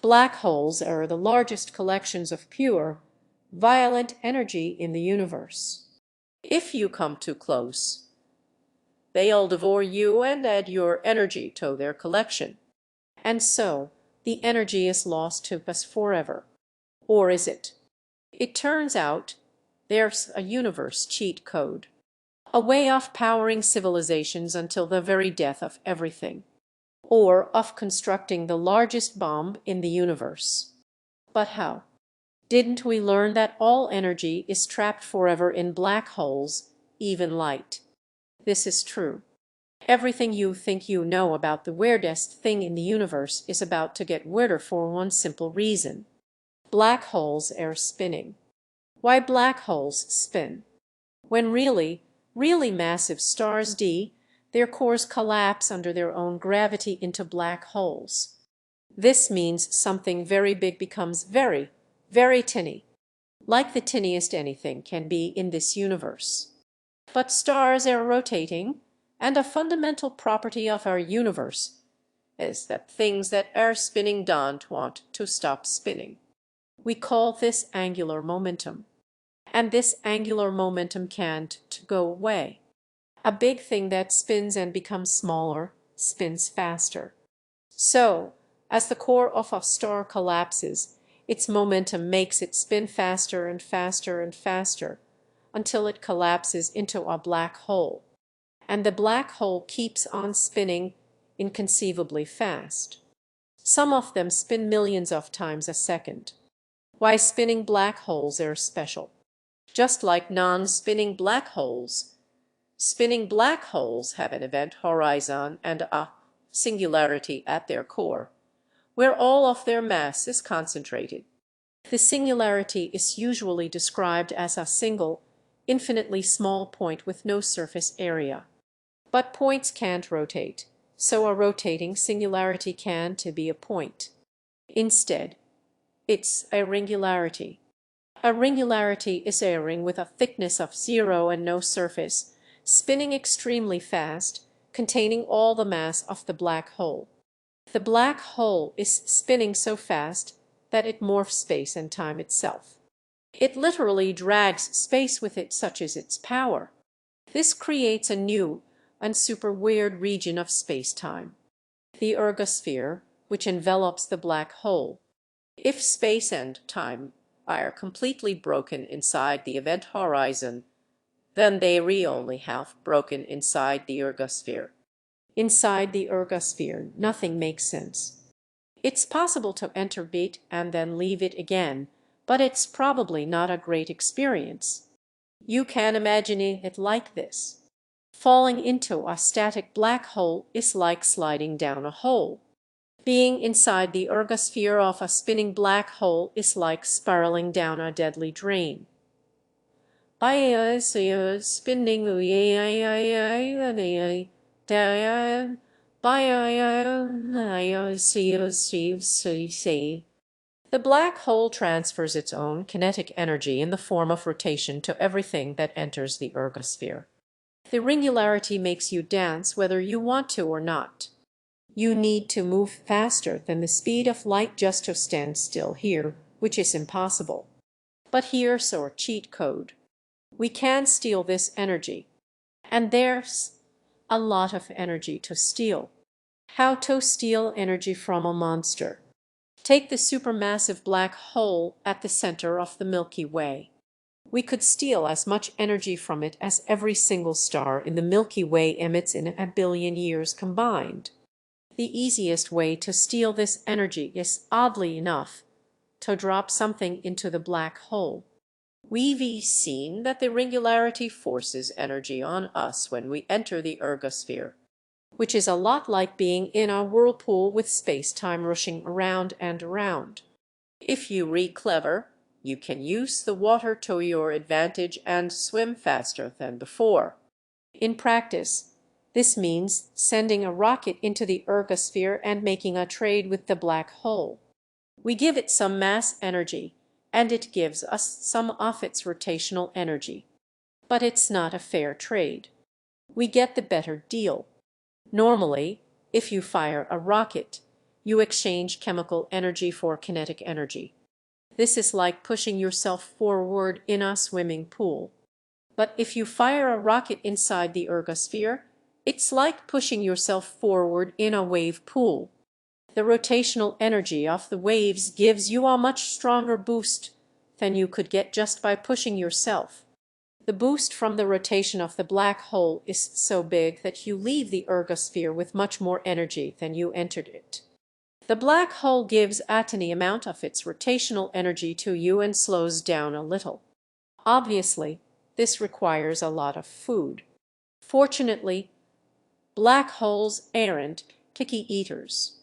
Black holes are the largest collections of pure, violent energy in the universe. If you come too close, they'll devour you and add your energy to their collection. And so, the energy is lost to us forever. Or is it? It turns out there's a universe cheat code, a way of powering civilizations until the very death of everything, or of constructing the largest bomb in the universe. But how? Didn't we learn that all energy is trapped forever in black holes, even light? This is true. Everything you think you know about the weirdest thing in the universe is about to get weirder for one simple reason. Black holes are spinning. Why black holes spin? When really massive stars their cores collapse under their own gravity into black holes. This means something very big becomes very, very tinny, like the tiniest anything can be in this universe. But stars are rotating, and a fundamental property of our universe is that things that are spinning don't want to stop spinning. We call this angular momentum. And this angular momentum can't go away. A big thing that spins and becomes smaller spins faster. So, as the core of a star collapses, its momentum makes it spin faster and faster and faster until it collapses into a black hole. And the black hole keeps on spinning inconceivably fast. Some of them spin millions of times a second. Why spinning black holes are special. Just like non-spinning black holes, spinning black holes have an event horizon and a singularity at their core, where all of their mass is concentrated. The singularity is usually described as a single, infinitely small point with no surface area. But points can't rotate, so a rotating singularity can't be a point. Instead, it's a ringularity. A ringularity is a ring with a thickness of 0 and no surface, spinning extremely fast, containing all the mass of the black hole. The black hole is spinning so fast that it morphs space and time itself. It literally drags space with it, such is its power. This creates a new and super weird region of space-time, the ergosphere, which envelops the black hole. If space and time are completely broken inside the event horizon, then they only have broken inside the ergosphere. Inside the ergosphere, nothing makes sense. It's possible to enter it and then leave it again, but it's probably not a great experience. You can imagine it like this. Falling into a static black hole is like sliding down a hole. Being inside the ergosphere of a spinning black hole is like spiraling down a deadly drain. Spinning the black hole transfers its own kinetic energy in the form of rotation to everything that enters the ergosphere. The ringularity makes you dance whether you want to or not. You need to move faster than the speed of light just to stand still here, which is impossible. But here's our cheat code. We can steal this energy. And there's a lot of energy to steal. How to steal energy from a monster? Take the supermassive black hole at the center of the Milky Way. We could steal as much energy from it as every single star in the Milky Way emits in a billion years combined. The easiest way to steal this energy is, oddly enough, to drop something into the black hole. We've seen that the ringularity forces energy on us when we enter the ergosphere, which is a lot like being in a whirlpool with space-time rushing around and around. If you're clever, you can use the water to your advantage and swim faster than before. In practice, this means sending a rocket into the ergosphere and making a trade with the black hole. We give it some mass energy, and it gives us some of its rotational energy. But it's not a fair trade. We get the better deal. Normally, if you fire a rocket, you exchange chemical energy for kinetic energy. This is like pushing yourself forward in a swimming pool. But if you fire a rocket inside the ergosphere, it's like pushing yourself forward in a wave pool. The rotational energy of the waves gives you a much stronger boost than you could get just by pushing yourself. The boost from the rotation of the black hole is so big that you leave the ergosphere with much more energy than you entered it. The black hole gives a tiny amount of its rotational energy to you and slows down a little. Obviously, this requires a lot of food. Fortunately, black holes aren't picky eaters.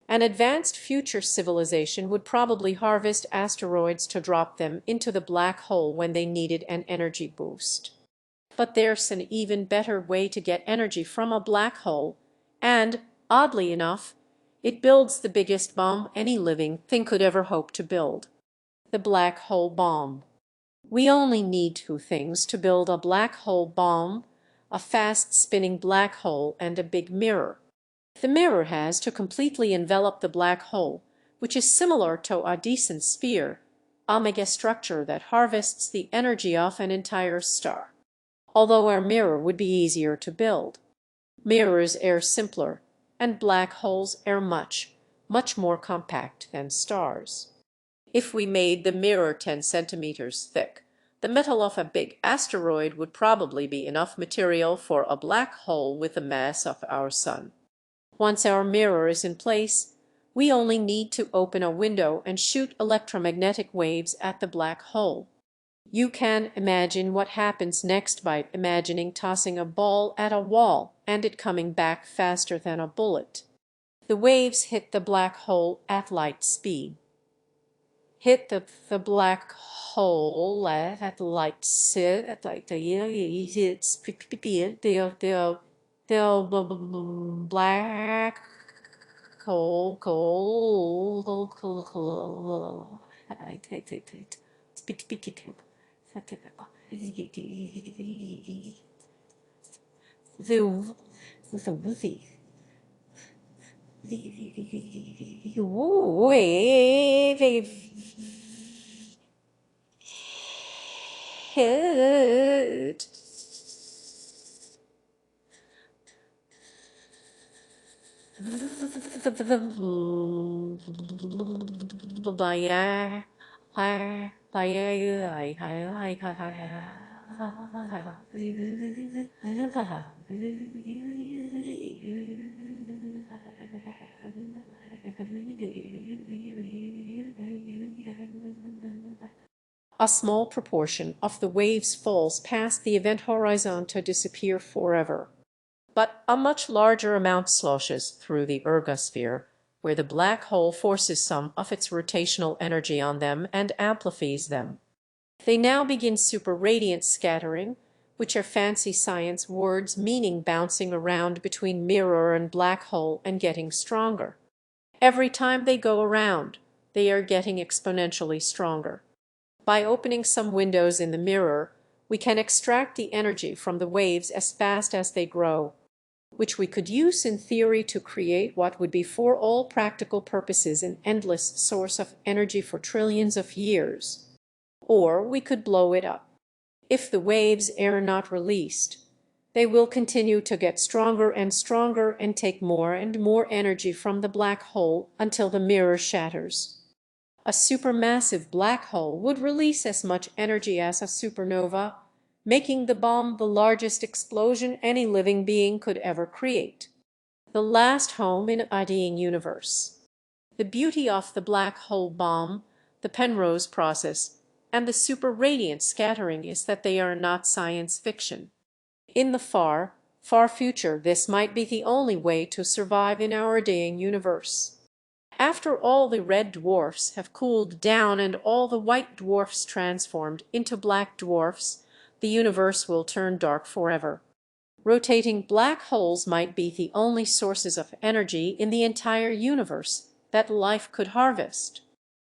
An advanced future civilization would probably harvest asteroids to drop them into the black hole when they needed an energy boost. But there's an even better way to get energy from a black hole, and, oddly enough, it builds the biggest bomb any living thing could ever hope to build: the black hole bomb. We only need two things to build a black hole bomb: a fast-spinning black hole and a big mirror. The mirror has to completely envelop the black hole, which is similar to a Dyson sphere, a megastructure that harvests the energy of an entire star. Although our mirror would be easier to build. Mirrors are simpler, and black holes are much, much more compact than stars. If we made the mirror 10 centimeters thick, the metal of a big asteroid would probably be enough material for a black hole with the mass of our sun. Once our mirror is in place, we only need to open a window and shoot electromagnetic waves at the black hole. You can imagine what happens next by imagining tossing a ball at a wall and it coming back faster than a bullet. The waves hit the black hole at light speed. Hit the black hole at light speed, the black hole wave hit a small proportion of the waves falls past the event horizon to disappear forever. But a much larger amount sloshes through the ergosphere, where the black hole forces some of its rotational energy on them and amplifies them. They now begin superradiant scattering, which are fancy science words meaning bouncing around between mirror and black hole and getting stronger. Every time they go around, they are getting exponentially stronger. By opening some windows in the mirror, we can extract the energy from the waves as fast as they grow, which we could use in theory to create what would be for all practical purposes an endless source of energy for trillions of years. Or we could blow it up. If the waves are not released, they will continue to get stronger and stronger and take more and more energy from the black hole until the mirror shatters. A supermassive black hole would release as much energy as a supernova, making the bomb the largest explosion any living being could ever create. The last home in a dying universe. The beauty of the black hole bomb, the Penrose process, and the superradiant scattering is that they are not science fiction. In the far, far future, this might be the only way to survive in our dying universe. After all the red dwarfs have cooled down and all the white dwarfs transformed into black dwarfs, the universe will turn dark forever. Rotating black holes might be the only sources of energy in the entire universe that life could harvest.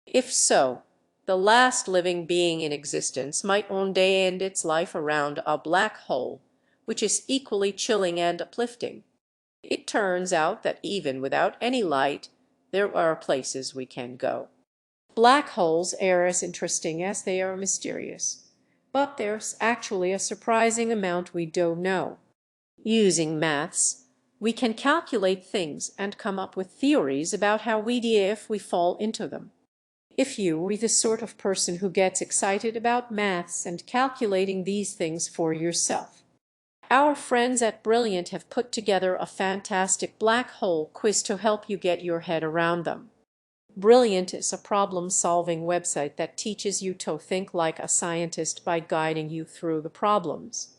If so, the last living being in existence might one day end its life around a black hole, which is equally chilling and uplifting. It turns out that even without any light, there are places we can go. Black holes are as interesting as they are mysterious, but there's actually a surprising amount we don't know. Using maths, we can calculate things and come up with theories about how we'd do if we fall into them. If you are the sort of person who gets excited about maths and calculating these things for yourself, our friends at Brilliant have put together a fantastic black hole quiz to help you get your head around them. Brilliant is a problem-solving website that teaches you to think like a scientist by guiding you through the problems.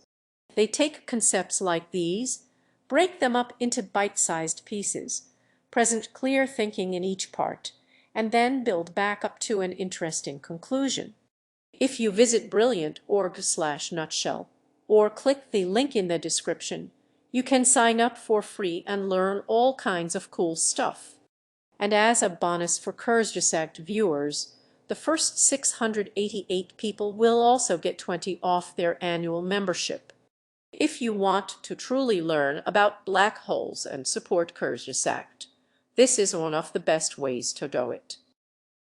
They take concepts like these, break them up into bite-sized pieces, present clear thinking in each part, and then build back up to an interesting conclusion. If you visit brilliant.org/nutshell or click the link in the description, you can sign up for free and learn all kinds of cool stuff. And as a bonus for Kurzgesagt viewers, the first 688 people will also get 20 off their annual membership. If you want to truly learn about black holes and support Kurzgesagt, this is one of the best ways to do it.